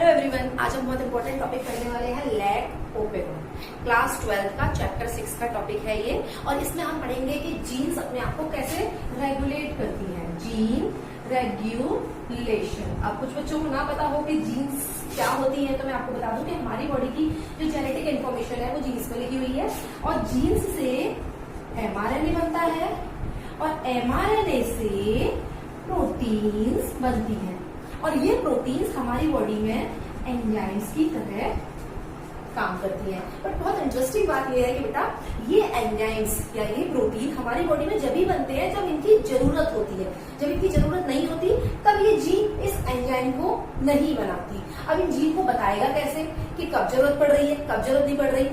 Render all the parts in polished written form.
Hello everyone, आज हम बहुत इंपॉर्टेंट टॉपिक पढ़ने वाले हैं लैक ओपेरोन। क्लास 12 का चैप्टर 6 का टॉपिक है ये, और इसमें हम पढ़ेंगे कि जीन्स अपने आप को कैसे रेगुलेट करती हैं। Gene regulation. अब कुछ बच्चों को ना पता हो कि जीन्स क्या होती है, तो मैं आपको बता दूं कि हमारी बॉडी की जो जेनेटिक इन्फॉर्मेशन है वो जीन्स में लिखी हुई है, और जीन्स से mRNA बनता है, और mRNA से प्रोटीन्स बनती हैं, और ये प्रोटीन्स हमारी बॉडी में एंजाइम्स की तरह काम करती हैं। बट बहुत इंटरेस्टिंग बात ये है कि बेटा ये एंजाइम्स या ये प्रोटीन हमारी बॉडी में जब भी बनते हैं जब इनकी जरूरत होती है। जब इनकी जरूरत नहीं होती तब ये जीन इस एंजाइम को नहीं बनाती। अब इन जीन को बताएगा कैसे कि कब जरूरत पड़ रही है, कब जरूरत नहीं पड़ रही।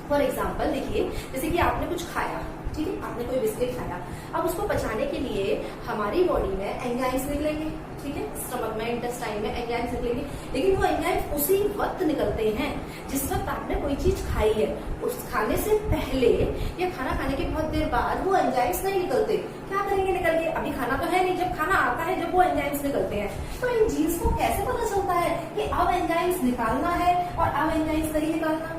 फॉर एग्जाम्पल देखिए, जैसे कि आपने कुछ खाया, ठीक है, आपने कोई बिस्किट खाया, अब उसको पचाने के लिए हमारी बॉडी में एंजाइम्स निकलेंगे, ठीक है, स्टमक में, इंटेस्टाइन में एंजाइम्स निकलेंगे, लेकिन वो एंजाइम्स उसी वक्त निकलते हैं जिस वक्त आपने कोई चीज खाई है। उस खाने से पहले या खाना खाने के बहुत देर बाद वो एंजाइम्स नहीं निकलते। क्या करेंगे निकल के? अभी खाना तो है नहीं, जब खाना आता है जब वो एंजाइम्स निकलते हैं। तो इन जीन्स को कैसे पता चलता है कि अब एंजाइम्स निकालना है और अब एंजाइम्स नहीं निकालना?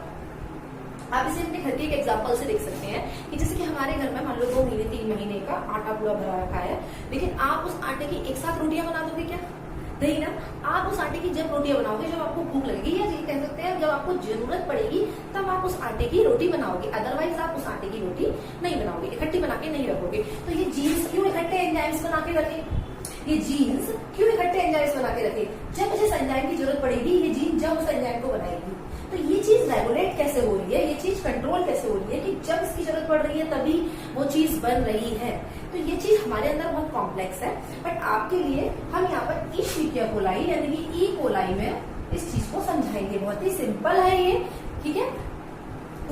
आप इसे अपने घर के एक एग्जांपल से देख सकते हैं कि जैसे कि हमारे घर में मान लो 2 महीने 3 महीने का आटा पूरा भरा रखा है, लेकिन आप उस आटे की एक साथ रोटियां बना दोगे क्या? नहीं ना। आप उस आटे की जब रोटियां बनाओगे जब आपको भूख लगेगी, या ये कह सकते हैं जब आपको जरूरत पड़ेगी तब आप उस आटे की रोटी बनाओगे, अदरवाइज आप उस आटे की रोटी नहीं बनाओगे, इकट्ठी बना के नहीं रखोगे। तो ये जीन्स क्यों इकट्ठे एंजाइम्स बना के रखे? ये जीन्स क्यों इकट्ठे एंजाइम्स बना के रखे? जब जिस एंजाइम की जरूरत पड़ेगी ये जीन जब उस एंजाइम को बनाएगी। तो ये चीज रेगुलेट कैसे हो रही है, ये चीज कंट्रोल कैसे हो रही है कि जब इसकी जरूरत पड़ रही है तभी वो चीज बन रही है। तो ये चीज हमारे अंदर बहुत कॉम्प्लेक्स है, बट आपके लिए हम यहाँ पर इश्चेरिचिया कोलाई यानी कि ई कोलाई में इस चीज को समझाएंगे। बहुत ही सिंपल है ये, ठीक है,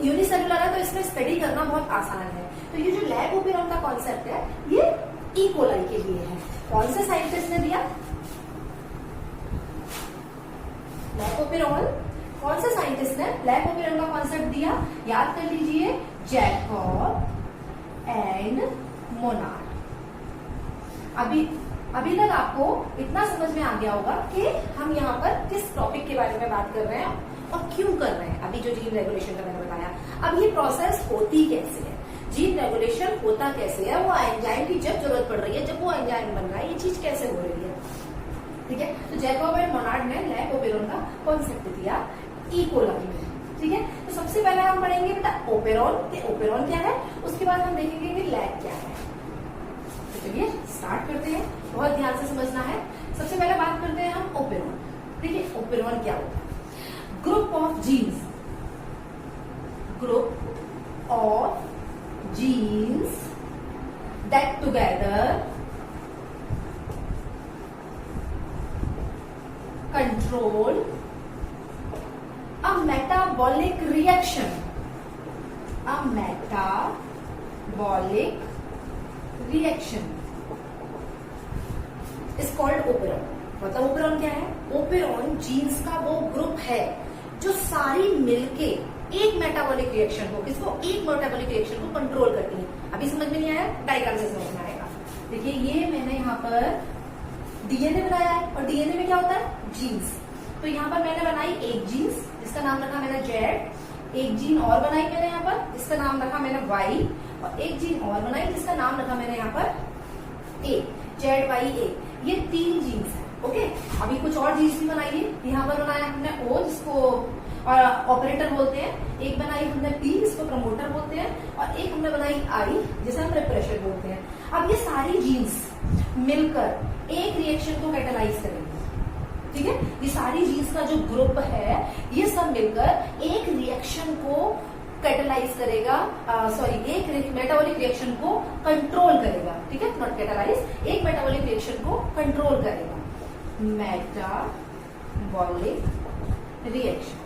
यूनिसेलुलर है तो इसमें स्टडी करना बहुत आसान है। तो ये जो लैक ओपेरोन का कॉन्सेप्ट है ये ई कोलाई के लिए है। कौन से साइंटिस्ट ने दिया लैक ओपेरोन? कौन से साइंटिस्ट ने लैक ओपेरोन का कॉन्सेप्ट दिया? याद कर लीजिए, जैकब एंड मोनार्ड। अभी तक आपको इतना समझ में आ गया होगा कि हम यहाँ पर किस टॉपिक के बारे में बात कर रहे हैं और क्यों कर रहे हैं। अभी जो जीन रेगुलेशन का मैंने बताया, अब ये प्रोसेस होती कैसे है, जीन रेगुलेशन होता कैसे है, वो एंजाइम की जब जरूरत पड़ रही है, जब वो एंजाइम बन रहा है, ये चीज कैसे हो रही है, ठीक है। तो जैकब एंड मोनार्ड ने लैक ओपेरोन का कॉन्सेप्ट दिया ई कोलाई में, ठीक है। तो सबसे पहले हम पढ़ेंगे बेटा ओपेरोन कि ओपेरोन क्या है, उसके बाद हम देखेंगे कि लैक क्या है। तो चलिए स्टार्ट करते हैं, बहुत ध्यान से समझना है। सबसे पहले बात करते हैं हम ओपेरोन। देखिए ओपेरोन क्या होता है? Group of genes, group of genes that together control a metabolic reaction, a metabolic reaction is called operon। मतलब ओपेरोन क्या है? ओपेरोन जीन्स का वो ग्रुप है जो सारी मिलके एक मेटाबॉलिक रिएक्शन को, किसको? एक मेटाबॉलिक रिएक्शन को कंट्रोल करती है। अभी समझ में नहीं आया? डायग्राम से समझ में आएगा। देखिए ये मैंने यहाँ पर डीएनए बनाया है, और डीएनए में क्या होता है? जीन्स। तो यहाँ पर मैंने बनाई एक जीन्स जिसका नाम रखा मैंने जेड, एक जीन और बनाई मैंने यहाँ पर जिसका नाम रखा मैंने वाई, और एक जीन और बनाई जिसका नाम रखा मैंने यहाँ पर ए, जेड वाई ए। ये 3 जीन्स है, ओके। अभी कुछ और जीन्स भी बनाई है, यहाँ पर बनाया हमने ओ जिसको ऑपरेटर बोलते हैं, एक बनाई हमने पी जिसको प्रमोटर बोलते हैं, और एक हमने बनाई आई जिसे हम प्रेशर बोलते हैं। अब ये सारी जीन्स मिलकर एक रिएक्शन को कैटालाइज करेंगे, ठीक है। ये सारी जीन्स का जो ग्रुप है ये सब मिलकर एक रिएक्शन को कैटालाइज करेगा, एक मेटाबॉलिक रिएक्शन को कंट्रोल करेगा, ठीक है, नॉट कैटालाइज, एक मेटाबॉलिक रिएक्शन को कंट्रोल करेगा, मेटाबॉलिक रिएक्शन।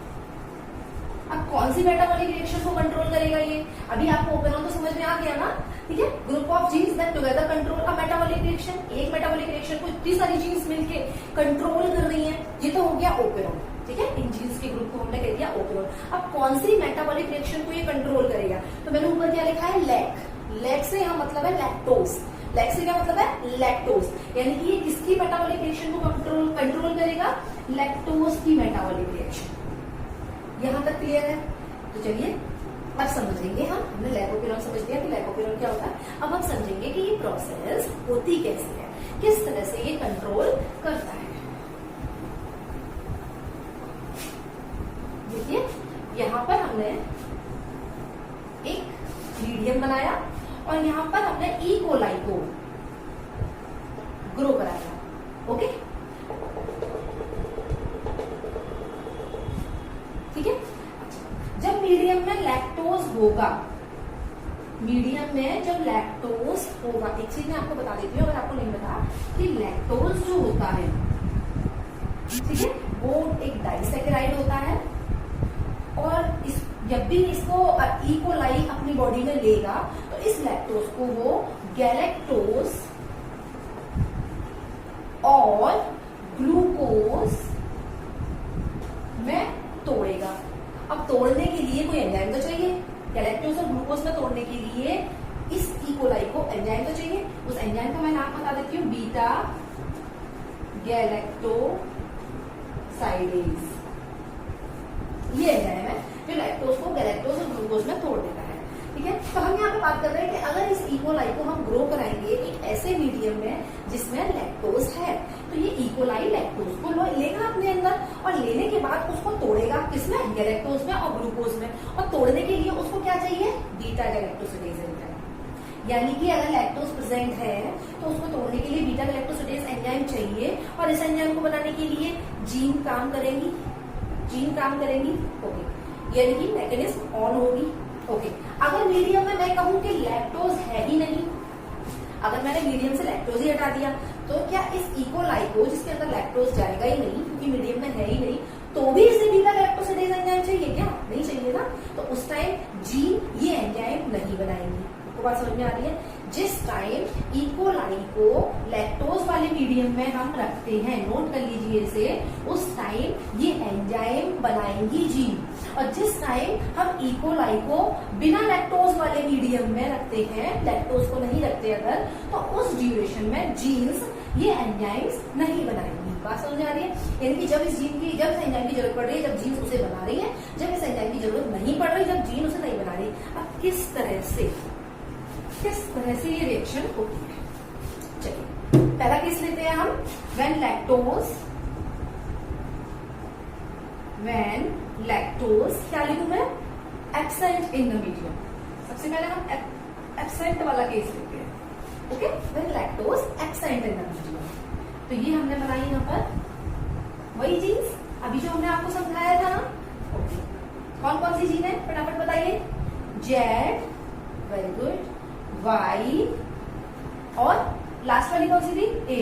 अब कौन सी मेटाबॉलिक रिएक्शन को कंट्रोल करेगा ये? अभी आपको ओपेरोन तो समझ में आ गया ना, ठीक है। Group of genes that together control a metabolic reaction, एक मेटाबॉलिक रिएक्शन को इतनी सारी जीन्स मिलके कंट्रोल कर रही हैं, ये तो हो गया ओपेरोन, ठीक है। इन जीन्स के ग्रुप को हमने कह दिया ओपेरोन। अब कौन सी मेटाबॉलिक रिएक्शन को ये कंट्रोल करेगा? तो मैंने ऊपर क्या लिखा है? लैक। लैक से यहाँ मतलब है लैक्टोज। लैक्स का मतलब है लैक्टोज, यानी कि ये किसकी मेटाबॉलिक रिएक्शन को कंट्रोल करेगा, लैक्टोज की मेटाबॉलिक रिएक्शन। यहां तक क्लियर है? तो चलिए अब समझेंगे हमने लैकोपिरोन समझ लिया कि लैकोपिरोन क्या होता है। अब हम समझेंगे कि ये प्रोसेस होती कैसे है, किस तरह से ये कंट्रोल करता है। देखिए यहां पर हमने एक मीडियम बनाया और यहां पर हमने ई कोलाई को ग्रो कराया। ओके, ठीक है। जब मीडियम में लैक्टोज होगा, मीडियम में जब लैक्टोज होगा, एक चीज मैं आपको बता देती हूँ अगर आपको नहीं पता, कि लैक्टोज जो होता है, ठीक है, वो एक डाइसैकेराइड होता है और जब भी इसको ई कोलाई अपनी बॉडी में लेगा तो इस लैक्टोज को वो गैलेक्टोज और ग्लूकोज में तोड़ेगा। अब तोड़ने के लिए कोई एंजाइम तो चाहिए, गैलेक्टोज और ग्लूकोज में तोड़ने के लिए इस ई कोलाई को एंजाइम तो चाहिए। उस एंजाइम का मैं नाम बता देती हूँ, बीटा गैलेक्टोसाइडेज। ये एंजाइम है जो लैक्टोज को गैलेक्टोज और ग्लूकोज में तोड़ देता है, ठीक है। तो हम यहाँ पे बात कर रहे हैं कि अगर इस ई कोलाई को हम ग्रो कराएंगे एक ऐसे मीडियम में जिसमें लैक्टोज है, तो ये ई कोलाई लैक्टोज को लेगा अपने अंदर और लेने के बाद उसको तोड़ेगा, किसमें, गैलेक्टोज में और ग्लूकोज में। और तोड़ने के लिए उसको क्या चाहिए, बीटा गैलेक्टोसिडेज एंजाइम। यानी कि अगर लैक्टोज प्रेजेंट है तो उसको तोड़ने के लिए बीटा गैलेक्टोसिडेज एंजाइम चाहिए और इस एंजाइम को बनाने के लिए जीन काम करेंगी, ओके, यानी कि मैकेनिज्म ऑन होगी। ओके, अगर मीडियम में मैं कहूं कि लैक्टोज है ही नहीं, अगर मैंने मीडियम से लैक्टोज ही हटा दिया, तो क्या इस ई कोलाई को, जिसके अंदर लैक्टोज जाएगा ही नहीं क्योंकि मीडियम में है ही नहीं, तो भी इसे बीटा गैलेक्टोसिडेज एंजाइम चाहिए क्या, नहीं चाहिए ना। तो उस टाइम जीन ये एंजाइम नहीं बनाएंगी। आपको बात समझ में आ रही है? जिस टाइम ई कोलाई को लैक्टोज वाले मीडियम में हम रखते हैं, नोट कर लीजिए इसे, उस टाइम ये एंजाइम बनाएंगी जीन। और जिस टाइम हम ई कोलाई को बिना लैक्टोज वाले मीडियम में रखते हैं, लैक्टोज को नहीं रखते अगर, तो उस ड्यूरेशन में जीन्स ये एंजाइम्स नहीं बनाएंगी। बात समझ आ रही है? यानी कि जब इस एंजाइम की जरूरत पड़ रही है, जब जीन्स उसे बना रही है, जब इस एंजाइम की जरूरत नहीं पड़ रही, जब जीन उसे नहीं बना रही। अब किस तरह से ये रिएक्शन होती है, चलिए पहला केस लेते हैं हम, व्हेन लैक्टोज क्या लिखूं मैं, एब्सेंट इन द मीडियम। सबसे पहले हम एब्सेंट वाला केस लेते हैं, okay, when lactose absent in the medium. तो ये हमने बनाई यहाँ पर वही जीन्स अभी जो हमने आपको समझाया था ना, ओके। कौन सी जीन है फटाफट बताइए, जेड, वेरी गुड, वाई और लास्ट वाली कौन सी थी, ए।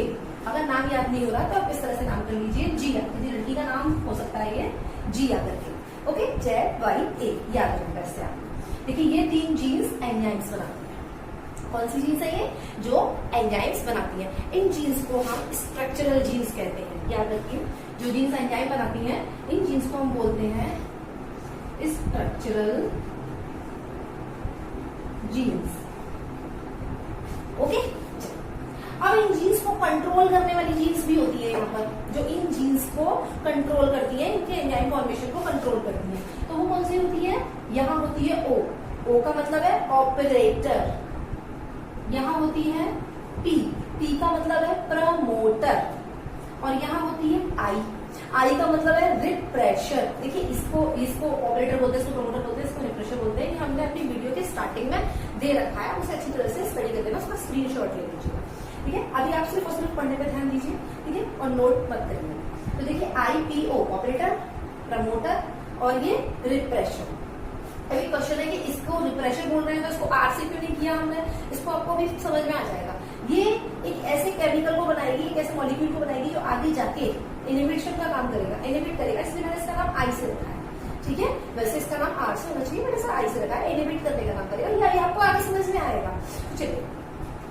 अगर नाम याद नहीं हो रहा तो आप इस तरह से नाम कर लीजिए, जी, किसी लड़की का नाम हो सकता है ये, जी याद रखिए, ओके, जेड, वाई, ए याद रखना इससे आप। देखिए ये 3 जीन्स एंजाइम्स बनाती है। कौन सी जीन्स है ये, जो एंजाइम्स बनाती है। इन जीन्स को हम स्ट्रक्चरल जीन्स कहते हैं, याद रखिए। जो जीन्स एंजाइम बनाती हैं, इन जीन्स को हम बोलते हैं स्ट्रक्चरल जीन्स, ओके। अब इन जीन्स को कंट्रोल करने वाली जीन्स भी होती है यहाँ पर, जो इन जीन्स को कंट्रोल करती है, इनके एंजाइम फॉर्मेशन को कंट्रोल करती है। तो वो कौन सी होती है, यहाँ होती है ओ का मतलब है ऑपरेटर, यहाँ होती है पी का मतलब है प्रमोटर, और यहाँ होती है आई का मतलब है रिप्रेशर। देखिए इसको ऑपरेटर बोलते हैं, इसको प्रमोटर बोलते हैं, इसको रिप्रेशर बोलते हैं। हमने अपनी वीडियो के स्टार्टिंग में दे रखा है, उसे अच्छी तरह से स्टडी कर लेना, उसका स्क्रीनशॉट ले लीजिएगा, ठीक है। अभी आप सिर्फ और सिर्फ पढ़ने पर ध्यान दीजिए, ठीक है, और नोट मत करिए। तो देखिए IPO ऑपरेटर, प्रमोटर और ये रिप्रेशर। अभी क्वेश्चन है कि इसको रिप्रेशर बोल रहे हैं तो इसको आर से क्यों नहीं किया हमने, इसको आपको भी समझ में आ जाएगा। ये एक ऐसे केमिकल को बनाएगी, एक ऐसे मॉलिक्यूल को बनाएगी जो आगे जाके इनहिबिशन का काम करेगा, इनहिबिट करेगा, इसलिए मैंने इसका नाम आई से रखा है, ठीक है। वैसे इसका नाम आर से होना चाहिए, मैंने इसका आई से रखा है, इनहिबिट करने का काम करेगा, ये आपको आगे समझ में आएगा। चलिए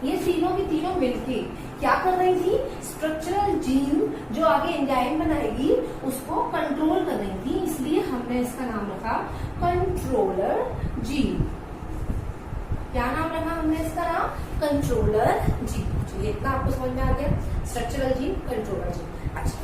ये तीनों की तीनों मिलके क्या कर रही थी, स्ट्रक्चरल जीन जो आगे एंजाइम बनाएगी उसको कंट्रोल कर रही थी, इसलिए हमने इसका नाम रखा कंट्रोलर जीन। क्या नाम रखा हमने इसका नाम, कंट्रोलर जीन। चलिए इतना आपको समझ में आ गया, स्ट्रक्चरल जीन, कंट्रोलर जीन। अच्छा,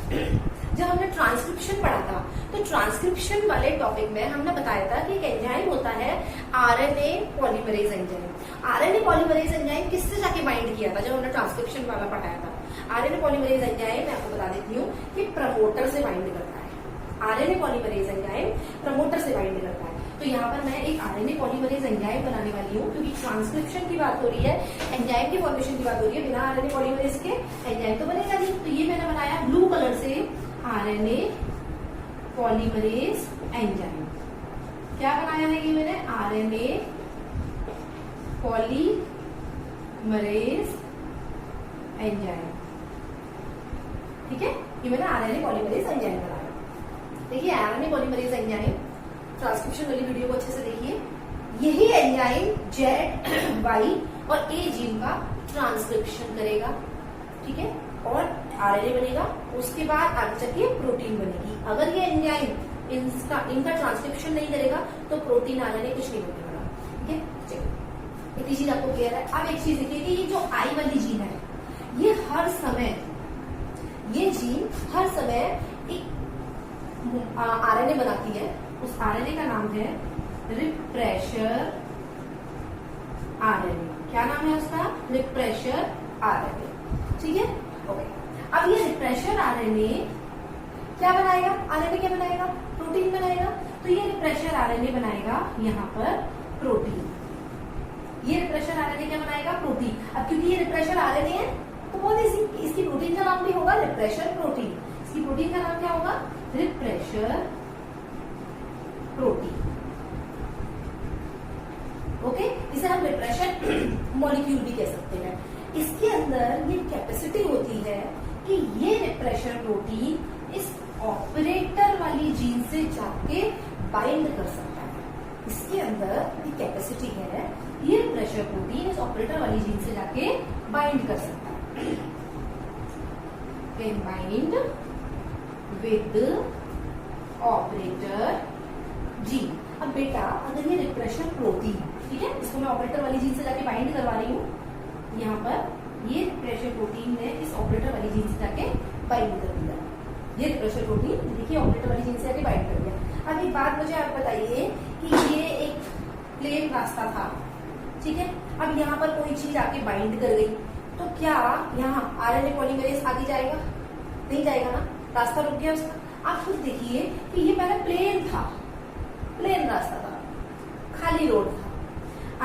जब हमने ट्रांसक्रिप्शन पढ़ा था तो ट्रांसक्रिप्शन वाले टॉपिक में हमने बताया था कि एक एंजाइम होता है RNA polymerase enzyme. RNA polymerase enzyme किससे जाके बाइंड किया था जब हमने ट्रांसक्रिप्शन वाला पढ़ाया था? आरएनए पॉलीमरेज एंजाइम मैं आपको बता देती हूँ कि प्रमोटर से बाइंड करता है। आरएनए पॉलीमरेज एंजाइम प्रमोटर से बाइंड करता है। तो यहाँ पर मैं एक आरएनए पॉलीमरेज एंजाइम बनाने वाली हूँ, क्योंकि ट्रांसक्रिप्शन की बात हो रही है, एंजाइम की फॉर्मेशन की बात हो रही है। बिना आरएनए पॉलीमरेज के एंजाइम तो बनेगा नहीं। तो ये मैंने बनाया ब्लू कलर से आरएनए पॉलीमरेज एंजाइम। क्या बनाया है ये मैंने? RNA polymerase enzyme. ठीक है, ये मैंने आरएनए पॉलीमरेज एंजाइम बनाया। देखिए आरएनए पॉलीमरेज एंजाइम, ट्रांसक्रिप्शन वाली वीडियो को अच्छे से देखिए। यही एंजाइम जेड, वाई और ए जीन का ट्रांसक्रिप्शन करेगा। ठीक है, और आरएनए बनेगा। उसके बाद आगे चलिए प्रोटीन बनेगी। अगर ये एंजाइम इनका ट्रांसक्रिप्शन नहीं करेगा तो प्रोटीन आरएनए कुछ नहीं बनने वाला। ठीक है, चलिए इतनी चीज आपको क्लियर है। अब एक चीज देखिए कि ये जो आई वाली जीन है, ये हर समय, ये जीन हर समय एक आरएनए बनाती है। उस आरएनए का नाम है रिप्रेशर आरएनए। क्या नाम है उसका? Refresher RNA. ठीक है, ओके। अब ये रिप्रेशर आरएनए क्या बनाएगा? आरएनए क्या बनाएगा? प्रोटीन बनाएगा। तो ये रिप्रेशर आरएनए बनाएगा यहाँ पर प्रोटीन। ये रिप्रेशर आरएनए क्या बनाएगा? प्रोटीन। अब क्योंकि ये रिप्रेशर आरएनए है तो बहुत इजी, इसकी प्रोटीन का नाम भी होगा रिप्रेशर प्रोटीन। इसकी प्रोटीन का नाम क्या होगा? Refresher protein. ओके, इसे हम रिप्रेशर मॉलिक्यूल भी कह सकते हैं। इसके अंदर ये कैपेसिटी होती है कि ये रिप्रेशर प्रोटीन इस ऑपरेटर वाली जीन से जाके बाइंड कर सकता है। इसके अंदर ये कैपेसिटी है, ये रिप्रेशर प्रोटीन इस ऑपरेटर वाली जीन से जाके बाइंड कर सकता है। Can bind with operator gene. अब बेटा अगर ये रिप्रेशर प्रोटीन, ठीक है, इसको मैं ऑपरेटर वाली जीन से जाके बाइंड करवा रही हूँ। यहाँ पर ये रिप्रेशर प्रोटीन ने इस ऑपरेटर वाली जीन से जाके बाइंड कर दिया। ये रिप्रेशर प्रोटीन देखिए ऑपरेटर वाली जीन से जाके बाइंड कर दिया। अब एक बात मुझे आप बताइए कि ये एक प्लेन रास्ता था, ठीक है। अब यहाँ पर कोई चीज आके बाइंड कर गई तो क्या यहाँ आरएनए पॉलीमरेज आगे जाएगा? नहीं जाएगा ना, रास्ता रुक गया उसका। आप खुद देखिए कि ये पहले प्लेन था, प्लेन रास्ता था, खाली रोड था।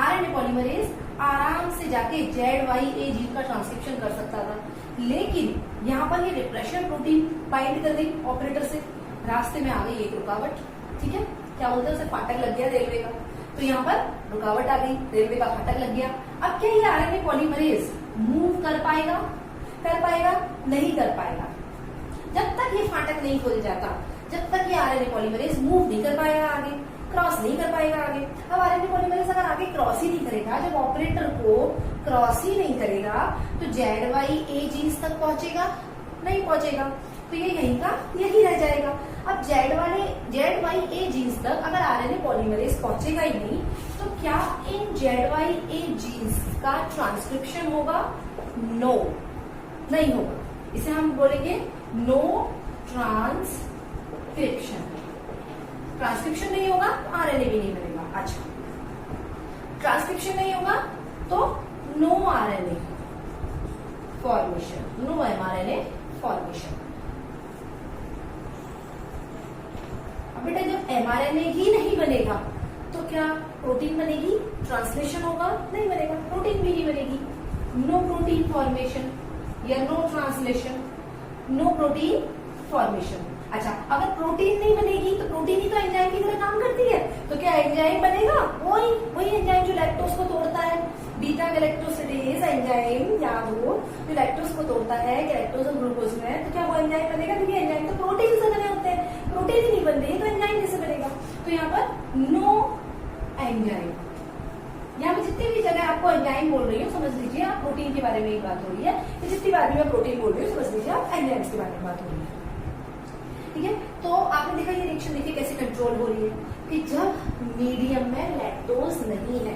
आरएनए पॉलीमरेज आराम से जाके जेड वाई ए जीन का ट्रांसक्रिप्शन कर सकता था, लेकिन यहाँ पर ये रिप्रेशर प्रोटीन बाइंड कर गई ऑपरेटर से, रास्ते में आ गई एक रुकावट। ठीक है, क्या बोलते हैं उसे? फाटक लग गया रेलवे का। तो यहाँ पर रुकावट आ गई, रेलवे का फाटक लग गया। अब क्या ये आरएनए पॉलीमरेज मूव कर पाएगा? कर पाएगा? नहीं कर पाएगा। जब तक ये फाटक नहीं खुल जाता, जब तक ये आरएनए पॉलीमरेज मूव नहीं कर पाएगा आगे, क्रॉस नहीं कर पाएगा आगे। अब आरएनए पॉलीमरेज अगर आगे क्रॉस ही नहीं करेगा, जब ऑपरेटर को क्रॉस ही नहीं करेगा तो जेड वाई ए जीन्स तक पहुंचेगा? नहीं पहुंचेगा। तो ये यहीं का यही रह जाएगा। अब जेड वाई ए जीन्स तक अगर आरएनए पॉलीमरेज पहुंचेगा ही नहीं तो क्या इन जेड वाई ए जीन्स का ट्रांसक्रिप्शन होगा? नो, नहीं होगा। इसे हम बोलेंगे नो ट्रांसक्रिप्शन। ट्रांसक्रिप्शन नहीं होगा तो आरएनए भी नहीं बनेगा। अच्छा, ट्रांसक्रिप्शन नहीं होगा तो no RNA formation, no mRNA formation. अब बेटा जब एमआरएनए ही नहीं बनेगा तो क्या प्रोटीन बनेगी? ट्रांसलेशन होगा? नहीं बनेगा, प्रोटीन भी नहीं बनेगी। नो प्रोटीन फॉर्मेशन या no translation, no protein formation. अच्छा, अगर प्रोटीन नहीं बनेगी तो प्रोटीन ही तो एंजाइम की तरह काम करती है, तो क्या एंजाइम बनेगा? वही एंजाइम जो लैक्टोज को तोड़ता है, बीटा गैलेक्टोसिडेज एंजाइम, याद हो, जो लैक्टोज को तोड़ता है गैलेक्टोज और ग्लूकोज में, तो क्या वो एंजाइम बनेगा? क्योंकि एंजाइम तो प्रोटीन से बने होते हैं, प्रोटीन ही नहीं बन रही तो एंजाइम कैसे बनेगा? तो यहाँ पर नो एंजाइम। यहाँ पे जितनी भी जगह आपको एंजाइम बोल रही हूँ समझ लीजिए आप प्रोटीन के बारे में ही बात हो रही है, जितनी बार भी मैं प्रोटीन बोल रही हूँ समझ लीजिए आप एंजाइम्स के बारे में बात हो रही है। ठीक है, तो आपने देखा ये रिएक्शन देखिए कैसे कंट्रोल हो रही है कि जब मीडियम में लैक्टोज नहीं है,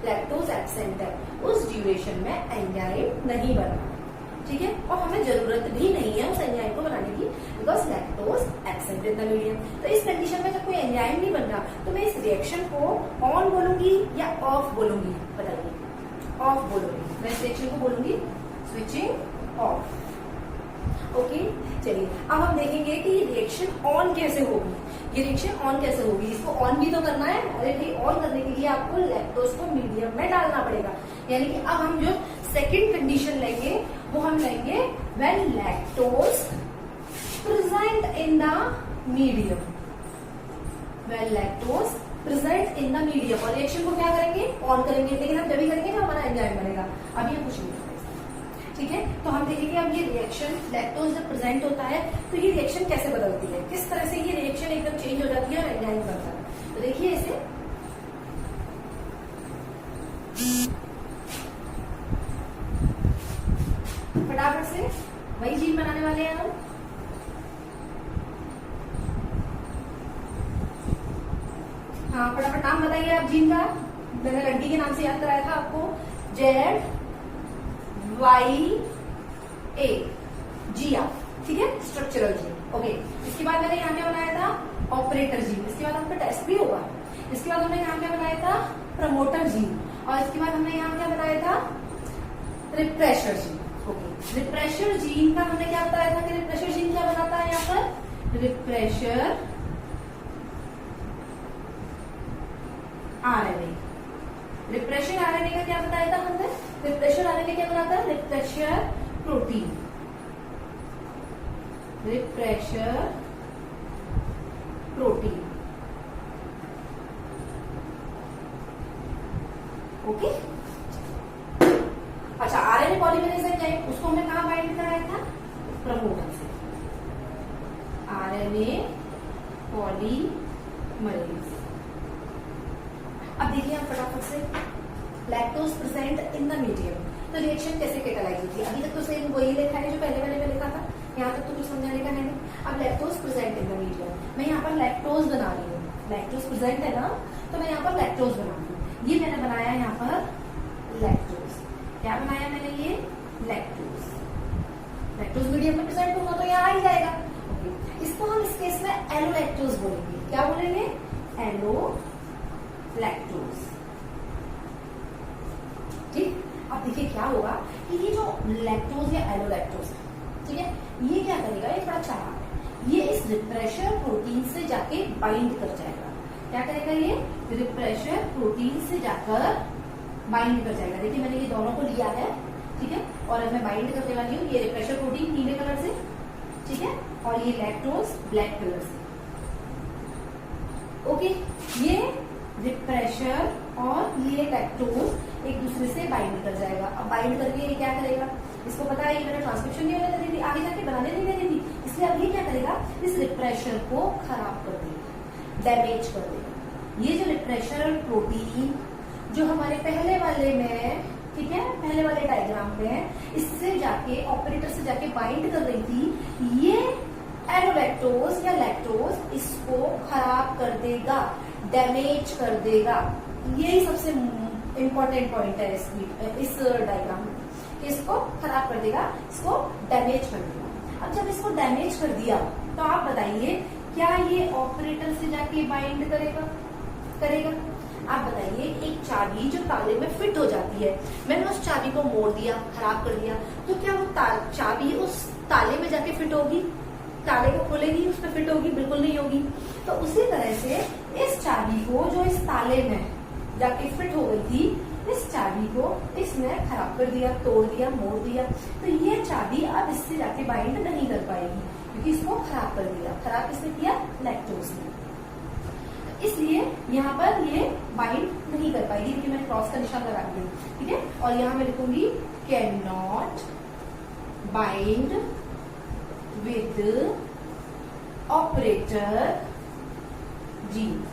लैक्टोज एब्सेंट है, उस ड्यूरेशन में एंजाइम नहीं बना, ठीक है, और हमें जरूरत भी नहीं है उस एंजाइम को बनाने की, because lactose absent in the medium. तो इस कंडीशन में जब कोई एंजाइम नहीं बन रहा तो मैं इस रिएक्शन को ऑन बोलूंगी या ऑफ बोलूंगी, बताइए। ऑफ बोलूंगी, मैं इस रिएक्शन को बोलूंगी स्विचिंग ऑफ। ओके, चलिए अब हम देखेंगे कि ये रिएक्शन ऑन कैसे होगी। ये रिएक्शन ऑन कैसे होगी, इसको ऑन भी तो करना है। अरे भाई, ऑन करने के लिए आपको लैक्टोज को मीडियम में डालना पड़ेगा। यानी कि अब हम जो सेकेंड कंडीशन लेंगे वो हम लेंगे when lactose present in the medium. When lactose present in the medium, और रिएक्शन को क्या करेंगे, ऑन करेंगे। लेकिन हम जब भी करेंगे जब हमारा एंजाइम बनेगा, अभी हम कुछ नहीं करेंगे, ठीक है। तो हम देखेंगे अब ये रिएक्शन लैक्टोज जब प्रेजेंट होता है तो ये रिएक्शन कैसे बदलती है, किस तरह से ये रिएक्शन एकदम चेंज हो जाती है और एंजाइम बनता है। तो देखिए इसे फटाफट से वही जीन बनाने वाले हैं हम। हाँ, फटाफट नाम बताइए आप जीन का। मैंने लड़की के नाम से याद कराया था आपको, जेड वाई ए, जिया, ठीक है, स्ट्रक्चरल जीन। ओके, इसके बाद मैंने यहाँ क्या बनाया था, ऑपरेटर जीन। इसके बाद आपका टेस्ट भी होगा। इसके बाद हमने यहाँ क्या बनाया था, प्रमोटर जीन, और इसके बाद हमने यहाँ क्या बनाया था, refresher gene. Okay, refresher gene का हमने क्या बताया था कि रिप्रेशर जीन क्या बनाता है, यहाँ पर रिप्रेशर आरएनए। रिप्रेशर आरएनए का क्या बताया था हमने, रिप्रेशर आरएनए क्या बनाता है, refresher protein. Repressor protein, okay. अच्छा, आरएनए पॉलीमरेज एंजाइम, उसको हमने कहां बाइंड कराया था, प्रमोटर से। RNA polymerase. अब देखिए आप फटाफट से, lactose present in the medium, तो रिएक्शन कैसे कैटालाइज होती है। अभी तक तो सेम वही लिखा है जो पहले वाले में लिखा था, यहाँ तक तो कुछ समझाने का है नहीं। अब lactose present in the medium, मैं यहाँ पर लैक्टोज बना रही हूँ। लैक्टोज प्रेजेंट है ना, तो मैं यहाँ पर लैक्टोज बना रही हूँ। ये मैंने बनाया यहाँ पर लैक्टोज। क्या बनाया मैंने, ये लैक्टोज। लैक्टोज मीडियम में प्रेजेंट होगा तो यहाँ आ ही जाएगा। इसको हम इस केस में एलोलैक्टोज बोलेंगे। क्या बोलेंगे, एलोलैक्टोज, ठीक। अब देखिए क्या होगा कि ये जो लैक्टोज या एलोलैक्टोज है, ठीक है, ये क्या करेगा, ये थोड़ा चालाक है, ये इस रिप्रेशर प्रोटीन से जाके बाइंड कर जाएगा। क्या करेगा, ये रिप्रेशर प्रोटीन से जाकर बाइंड कर जाएगा। देखिए मैंने ये दोनों को लिया है, ठीक है, और अब मैं बाइंड करने वाली हूँ। ये रिप्रेशर प्रोटीन नीले कलर से, ठीक है, और ये लैक्टोज ब्लैक कलर से। ओके, ये रिप्रेशर और ये लैक्टोज एक दूसरे से बाइंड कर जाएगा। अब बाइंड करके ये क्या करेगा, इसको पता है, ये मैंने ट्रांसक्रिप्शन नहीं होने देती थी, आगे जाके बनाने नहीं देती थी, इसलिए अब ये क्या करेगा, इस रिप्रेशर को खराब कर देगा, डैमेज कर देगा। ये जो रिप्रेशर प्रोटीन जो हमारे पहले वाले में, ठीक है, पहले वाले डायग्राम में इससे जाके ऑपरेटर से जाके बाइंड कर रही थी, ये एलोलैक्टोज या लैक्टोज इसको खराब कर देगा, डैमेज कर देगा। यही सबसे इंपॉर्टेंट पॉइंट है इस डायग्राम में, इसको खराब कर देगा, इसको डैमेज कर देगा। अब जब इसको डैमेज कर दिया तो आप बताइए क्या ये ऑपरेटर से जाके बाइंड करेगा, करेगा? आप बताइए, एक चाबी जो ताले में फिट हो जाती है, मैंने उस चाबी को मोड़ दिया, खराब कर दिया, तो क्या वो चाबी उस ताले में जाके फिट होगी, ताले को खोलेगी, उस पर फिट होगी? बिल्कुल नहीं होगी। तो उसी तरह से इस चाबी को जो इस ताले में जाके फिट हो गई थी, इस चाबी को इसने खराब कर दिया, तोड़ दिया, मोड़ दिया, तो ये चाबी अब इससे जाके बाइंड नहीं कर पाएगी क्योंकि इसको खराब कर दिया। खराब किसने किया? लैक्टोज ने। इसलिए यहाँ पर ये बाइंड नहीं कर पाएगी, क्योंकि मैंने क्रॉस का निशान लगा दिया, ठीक है। और यहाँ मैं लिखूंगी can not bind with operator gene.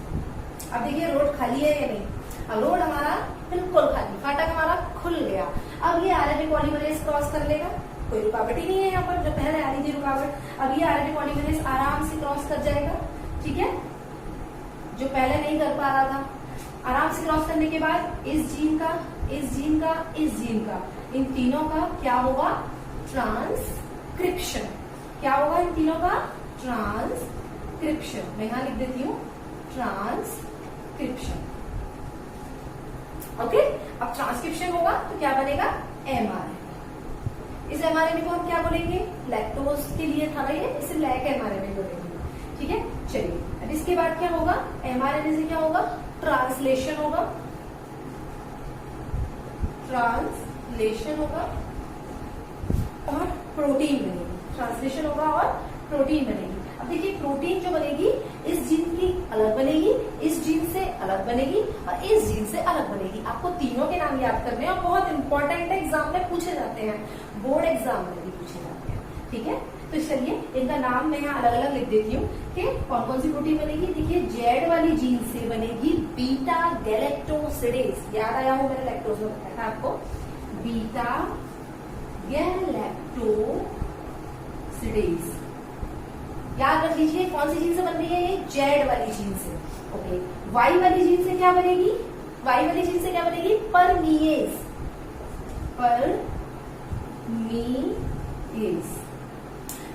अब देखिए रोड खाली है या नहीं? अब रोड हमारा बिल्कुल खाली, फाटक हमारा खुल गया। अब ये आरएनए पॉलीमरेज क्रॉस कर लेगा, कोई रुकावट ही नहीं है यहाँ पर, जो पहले आ रही थी रुकावट, अब ये आरएनए पॉलीमरेज आराम से क्रॉस कर जाएगा, ठीक है, जो पहले नहीं कर पा रहा था। आराम से क्रॉस करने के बाद इस जीन का इस जीन का, इस जीन का, इन तीनों का क्या होगा? ट्रांसक्रिप्शन। क्या होगा इन तीनों का? ट्रांसक्रिप्शन। मैं यहां लिख देती हूं ट्रांसक्रिप्शन। ओके, अब ट्रांसक्रिप्शन होगा तो क्या बनेगा? एमआरएनए। इस एमआरएनए को हम क्या बोलेंगे? लैक्टोज के लिए था भाई, इसे लैक एमआरएनए बोलेंगे। ठीक है, चलिए अब इसके बाद क्या होगा? एमआरएनए से क्या होगा? ट्रांसलेशन होगा, ट्रांसलेशन होगा और प्रोटीन बनेगी। ट्रांसलेशन होगा और प्रोटीन बनेगी। अब देखिए प्रोटीन जो बनेगी इस जीन की अलग बनेगी, इस जीन से अलग बनेगी और इस जीन से अलग बनेगी। आपको तीनों के नाम याद करने हैं और बहुत इंपॉर्टेंट है, एग्जाम में पूछे जाते हैं, बोर्ड एग्जाम में भी पूछे जाते हैं। ठीक है, तो चलिए इनका नाम मैं यहाँ अलग अलग लिख देती हूँ कि कौन कौन सी प्रोटीन बनेगी। देखिए जेड वाली जीन से बनेगी बीटा गैलेक्टोसिडेज। याद आया हो, मैंने लैक्टोज में बताया था आपको, बीटा गैलेक्टोसिडेज। याद रख लीजिए कौन सी जीन से बन रही है? ये जेड वाली जीन से। ओके, वाई वाली जीन से क्या बनेगी? वाई वाली जीन से क्या बनेगी? परमीएज। परमीएज।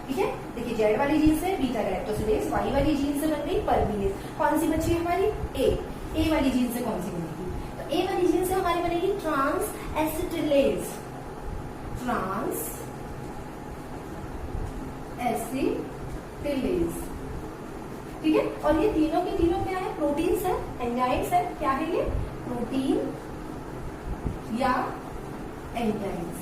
ठीक है, देखिए जेड वाली जीन से बीटा गैलेक्टोसिडेज, वाई वाली जीन से बन गई परमीएज। कौन सी बची हमारी? ए वाली जीन से कौन सी बनेगी? तो ए वाली जीन से हमारी बनेगी ट्रांस एसिटिलेज। ट्रांस एसिटिलेज। ठीक है, और ये तीनों के तीनों क्या है? प्रोटीन्स है, एंजाइम्स है। क्या है ये? प्रोटीन या एंजाइम्स।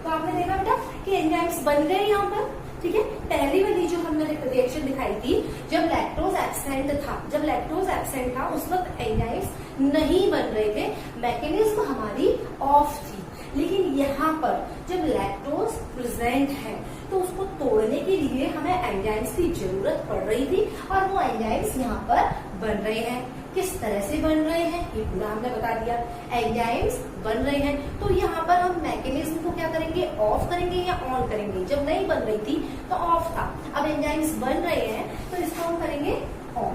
तो आपने देखा बेटा कि एंजाइम्स बन गए यहाँ पर। ठीक है, पहली वाली जो हमने रिएक्शन दिखाई थी, जब लैक्टोज एब्सेंट था, जब लैक्टोज एब्सेंट था उस वक्त एंजाइम्स नहीं बन रहे थे, मैकेनिज्म हमारी ऑफ थी। लेकिन यहाँ पर जब लैक्टोज प्रेजेंट है तो उसको तोड़ने के लिए हमें एंजाइम्स की जरूरत पड़ रही थी और वो एंजाइम्स यहाँ पर बन रहे हैं। किस तरह से बन रहे हैं ये पूरा हमने बता दिया। एंजाइम्स बन रहे हैं तो यहाँ पर हम मैकेनिज्म को क्या करेंगे? ऑफ करेंगे या ऑन करेंगे? जब नहीं बन रही थी तो ऑफ था, अब एंजाइम्स बन रहे हैं तो इसको हम करेंगे ऑन।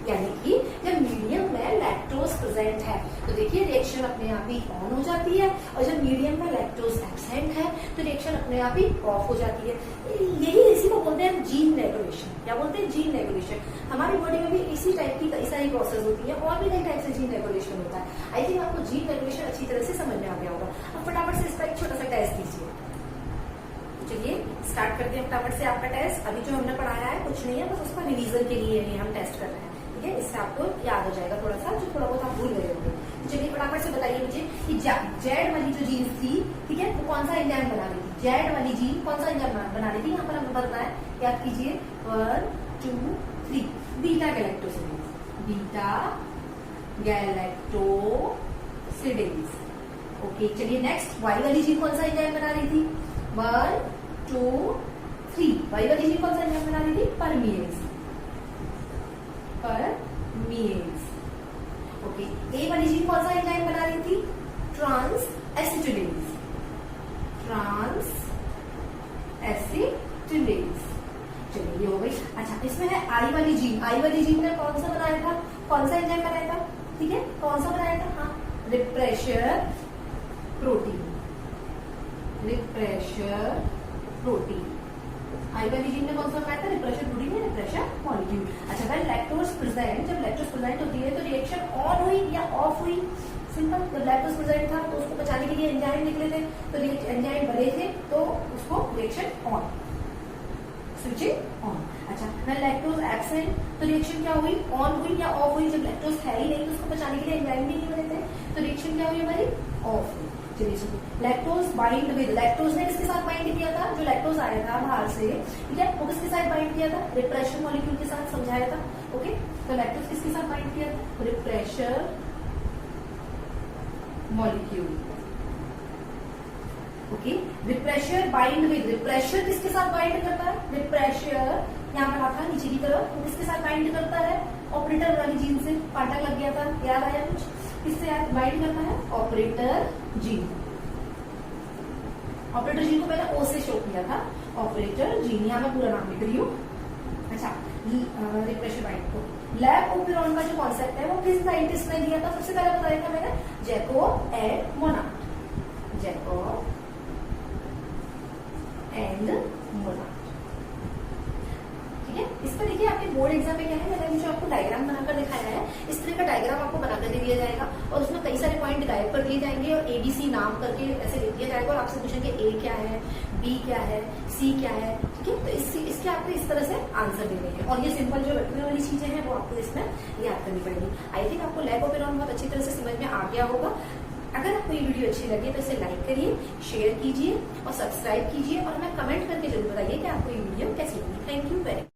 यानी कि जब मीडियम में लैक्टोज प्रेजेंट है तो देखिए रिएक्शन अपने आप ही ऑन हो जाती है, और जब मीडियम में लैक्टोज एब्सेंट है तो रिएक्शन अपने आप ही ऑफ हो जाती है। यही इसी को बोलते हैं जीन रेगुलेशन। क्या बोलते हैं? Gene regulation. हमारी बॉडी में भी इसी टाइप की कई सारी प्रोसेस होती है और भी कई टाइप से जीन रेगुलेशन होता है। आई थिंक आपको जीन रेगुलेशन अच्छी तरह से समझ में आ गया होगा। अब फटाफट से इसका एक छोटा सा टेस्ट कीजिए। चलिए स्टार्ट करते हैं फटाफट से आपका टेस्ट। अभी जो हमने पढ़ाया है कुछ नहीं है, बस उसका रिवीजन के लिए हम टेस्ट कर रहे हैं। ठीक है, इससे आपको याद हो जाएगा थोड़ा सा, जो थोड़ा बहुत आप भूल गए होंगे। चलिए फटाफट से बताइए मुझे कि जेड वाली जो जीन थी, ठीक है, वो कौन सा एंजाइम बना रही थी? जेड वाली जीन कौन सा एंजाइम बना रही थी? यहाँ पर हमें बताना है। याद कीजिए 1 2 3 beta galactosidase. Beta galactosidase. Okay, चलिए नेक्स्ट वाई वाली जीन कौन सा एंजाइम बना रही थी? 1 2 3 वाई वाली जीन कौन सा एंजाइम बना रही थी? परमीएज। परमीएज। ओके, ए वाली जीन कौन सा एंजाइम बना रही थी? ट्रांस एसिटिलेज। ट्रांस एसिटिलेज। चलिए ये हो गई। अच्छा, इसमें है आई वाली जीन। आई वाली जीन ने कौन सा बनाया था? कौन सा एंजाइम बनाया था? ठीक है, कौन सा बनाया था? हाँ, repressor protein. Repressor protein. I वाली जीन ने कौन सा बनाया था? रिप्रेशर प्रोटीन या रिप्रेशर मॉलिक्यूल। अच्छा, वेल लैक्टोज प्रेजेंट, जब लैक्टोज प्रेजेंट होती है तो रिएक्शन ऑन हुई या ऑफ हुई? सिंपल, जब लैक्टोज प्रेजेंट था तो उसको बचाने के लिए एंजाइम निकले थे, तो एंजाइम बने थे तो उसको रिएक्शन ऑन, स्विचिंग ऑन। अच्छा, वेल लैक्टोज एब्सेंट तो रिएक्शन क्या हुई? ऑन हुई या ऑफ हुई? जब लैक्टोज है ही नहीं तो उसको बचाने के लिए एंजाइम भी नहीं बने थे, तो रिएक्शन क्या हुई हमारी? ऑफ हुई। चलिए सुनिए, लैक्टोज बाइंड विद, लैक्टोज ने किसके साथ बाइंड किया था? जो लैक्टोज आया था बाहर से, ठीक है, वो किसके साथ बाइंड किया था? रिप्रेशर मॉलिक्यूल के साथ, समझाया था। ओके, तो लैक्टोज किसके साथ बाइंड किया था? Refresher molecule. Okay, refresher bind with, refresher किसके साथ बाइंड करता है? रिप्रेशर यहाँ पर आता नीचे की तरफ, तो किसके साथ बाइंड करता है? ऑपरेटर वाली जीन से। पार्टनर लग गया था, याद आया कुछ? किससे बाइंड करता है? Operator gene. ऑपरेटर जीन को मैंने ओ से शो किया था, ऑपरेटर जीन। यहाँ मैं पूरा नाम लिख रही हूँ। अच्छा, रिफ्रेश माइंड को, लैब ओपेरॉन का जो कॉन्सेप्ट है वो किस साइंटिस्ट ने दिया था? सबसे पहले बताया था मैंने, Jacob and Monod, Jacob and Monod. ठीक है, इस पर देखिए आपके बोर्ड एग्जाम में क्या है, मैंने जो आपको डायग्राम बनाकर दिखाया है, इस तरह का डायग्राम आपको बनाकर दे दिया जाएगा और उसमें कई सारे पॉइंट गायब कर दिए जाएंगे और ABC नाम करके ऐसे लिख दिया जाएगा और आपसे पूछेंगे A क्या है, B क्या है, C क्या है। ठीक है, तो इसके आपको इस तरह से आंसर देने हैं और ये सिंपल जो रटने वाली चीजें हैं वो आपको इसमें याद करनी पड़ेगी। आई थिंक आपको लैब ओपेरॉन बहुत अच्छी तरह से समझ में आ गया होगा। अगर आपको ये वीडियो अच्छी लगे तो इसे लाइक करिए, शेयर कीजिए और सब्सक्राइब कीजिए और हमें कमेंट करके जरूर बताइए कि आपको ये वीडियो कैसी लगी। Thank you very much.